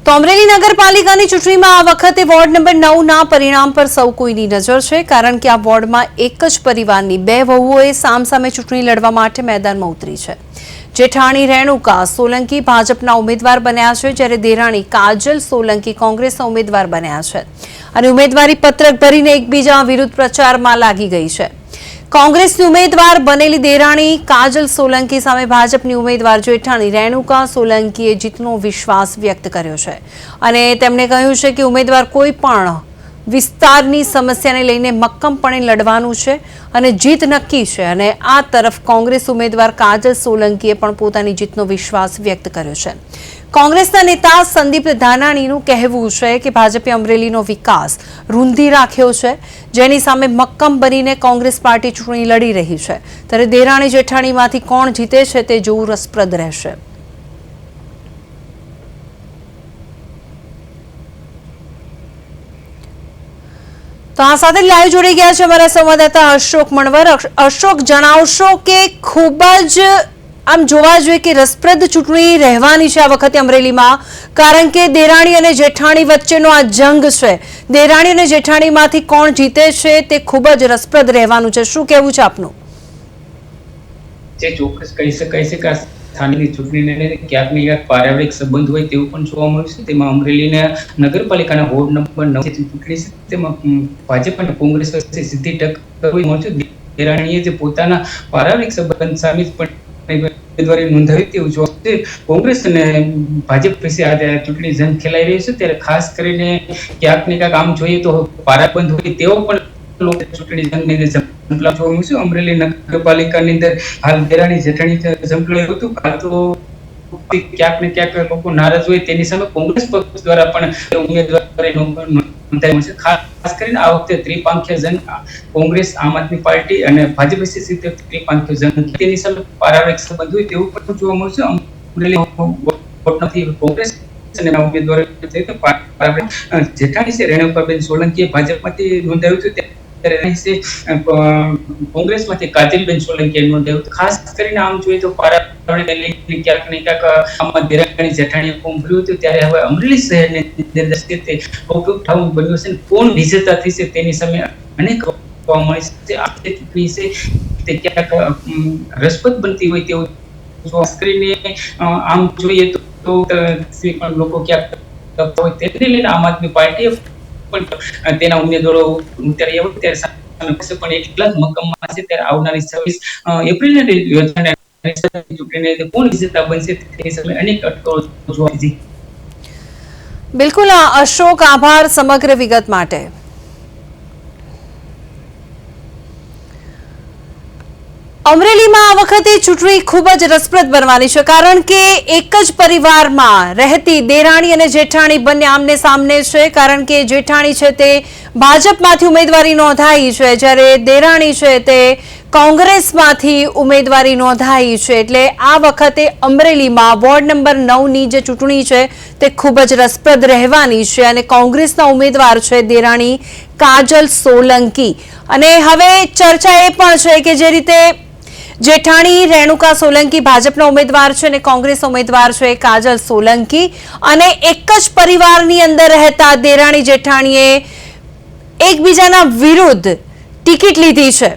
તો અમરેલી નગરપાલિકાની ચૂંટણીમાં આ વખતે વોર્ડ નંબર 9ના પરિણામ પર સૌ કોઈની નજર છે, કારણ કે આ વોર્ડમાં એક જ પરિવારની બે વહુઓએ સામસામે ચૂંટણી લડવા માટે મેદાનમાં ઉતરી છે। જેઠાણી રેણુકા સોલંકી ભાજપના ઉમેદવાર બન્યા છે, જ્યારે દેરાણી કાજલ સોલંકી કોંગ્રેસના ઉમેદવાર બન્યા છે અને ઉમેદવારી પત્રક ભરીને એકબીજા વિરુદ્ધ પ્રચારમાં લાગી ગઈ છે। કોંગ્રેસની ઉમેદવાર બનેલી દેરાણી કાજલ સોલંકી સામે ભાજપની ઉમેદવાર જેઠાણી રેણુકા સોલંકીએ જીતનો વિશ્વાસ વ્યક્ત કર્યો છે અને તેમણે કહ્યું છે કે ઉમેદવાર કોઈ પણ વિસ્તારની સમસ્યાને લઈને મક્કમપણે લડવાનું છે અને જીત નક્કી છે। અને આ તરફ કોંગ્રેસ ઉમેદવાર કાજલ સોલંકીએ પણ પોતાની જીતનો વિશ્વાસ વ્યક્ત કર્યો છે। કોંગ્રેસના નેતા સંદીપ ધાનાણીનું કહેવું છે કે ભાજપે અમરેલીનો વિકાસ રૂંધી રાખ્યો છે, જેની સામે મક્કમ બનીને કોંગ્રેસ પાર્ટી ચૂંટણી લડી રહી છે, ત્યારે દેરાણી જેઠાણીમાંથી કોણ જીતે છે તે જોવું રસપ્રદ રહેશે। તો આ સાથે લાઈવ જોડી ગયા છે અમારા સંવાદદાતા અશોક મણવર। અશોક, જણાવશો કે ખૂબ જ આમ જોવા જોઈએ કે રસપ્રદ ચૂંટણી રહેવાની છે આ વખતે અમરેલીમાં, કારણ કે દેરાણી અને જેઠાણી વચ્ચેનો આ જંગ છે। દેરાણી અને જેઠાણીમાંથી કોણ જીતે છે તે ખૂબ જ રસપ્રદ રહેવાનું છે, શું કહેવું છે આપનું? જે ચોક્કસ કહી શકાય છે કે સ્થાનિક ચૂંટણીને લઈને ક્યાંક ને ક્યાંક પારિવારિક સંબંધ હોય તેવું પણ જોવા મળ્યું છે। તેમાં અમરેલીના નગરપાલિકાના વોર્ડ નંબર 9 જે ચૂંટણી છે તેમાં ભાજપ અને કોંગ્રેસ વચ્ચે સીધી ટક્કર મળશે। દેરાણીએ જે પોતાના પારિવારિક સંબંધ સામે પણ ઉમેદવારી નોંધાવી તેવું જોવા છે। કોંગ્રેસ અને ભાજપ વિશે આ ચૂંટણી જંગ ખેલાઈ રહી છે, ત્યારે ખાસ કરીને ક્યાંક ને ક્યાંક આમ જોઈએ તો પારાબંધ હોય તેવો પણ ચૂંટણી જંગની જોવા મળ્યું છે। અમરેલી નગરપાલિકાની અંદર હાલ દેરાણી જેઠાણી ઝંપલાયું હતું। હાલ તો ક્યાંક ને ક્યાંક લોકો નારાજ હોય તેની સામે કોંગ્રેસ પક્ષ દ્વારા પણ ઉમેદવારી નોંધાવી છે। ખાસ કરીને આ વખતે ત્રિપાંખીય જંગ કોંગ્રેસ, આમ આદમી પાર્ટી અને ભાજપ વચ્ચે સીધો ત્રિપાંખીય જંગ તેની સામે પારિવારિક સંબંધ હોય તેવું પણ જોવા મળશે। અમરેલી કોંગ્રેસ અને ઉમેદવાર જેઠાણી છે રેણુકાબેન સોલંકીએ ભાજપમાંથી નોંધાવ્યું હતું, કોંગ્રેસમાંથી કાજલબેન સોલંકીએ નોંધાવ્યું। ખાસ કરીને આમ જોઈએ તો ક્યાંક ને ક્યાંક આમાં દેરાણી જેઠાણીએ ફોર્મ ભર્યું હતું, ત્યારે હવે અમરેલી શહેરની અંદર તે ઠાવું બન્યું છે। કોણ વિજેતા થશે તેની સામે અનેક જોવા મળે છે। આ ચૂંટણી છે તે ક્યાંક રસપ્રદ બનતી હોય તેવું ખાસ કરીને આમ જોઈએ તો પણ લોકો ક્યાંક હોય તેને લઈને આમ આદમી પાર્ટીએ પણ તેના ઉમેદવારો ઉતાર્યા હોય ત્યારે પણ એટલા જ મક્કમમાં છે। ત્યારે આવનારી 26 એપ્રિલને યોજાનારી ચૂંટણીને કોણ વિજેતા બનશે તેની સામે અનેક અટકળો જોવા મળી। બિલકુલ અશોક, આભાર સમગ્ર વિગત માટે। અમરેલીમાં આ વખતે ચૂંટણી ખૂબ જ રસપ્રદ બનવાની છે, કારણ કે એક જ પરિવારમાં રહેતી દેરાણી અને જેઠાણી બંને આમને સામને છે, કારણ કે જેઠાણી છે તે ભાજપમાંથી ઉમેદવારી નોંધાઈ છે, જ્યારે દેરાણી છે તે કોંગ્રેસમાંથી ઉમેદવારી નોંધાઈ છે। એટલે આ વખતે અમરેલીમાં વોર્ડ નંબર 9ની જે ચૂંટણી છે તે ખૂબ જ રસપ્રદ રહેવાની છે અને કોંગ્રેસના ઉમેદવાર છે દેરાણી કાજલ સોલંકી। અને હવે ચર્ચા એ પણ છે કે જે રીતે જેઠાણી રેણુકા સોલંકી ભાજપના ઉમેદવાર છે અને કોંગ્રેસ ઉમેદવાર છે કાજલ સોલંકી, અને એક જ પરિવારની અંદર રહેતા દેરાણી જેઠાણીએ એકબીજાના વિરુદ્ધ ટિકિટ લીધી છે।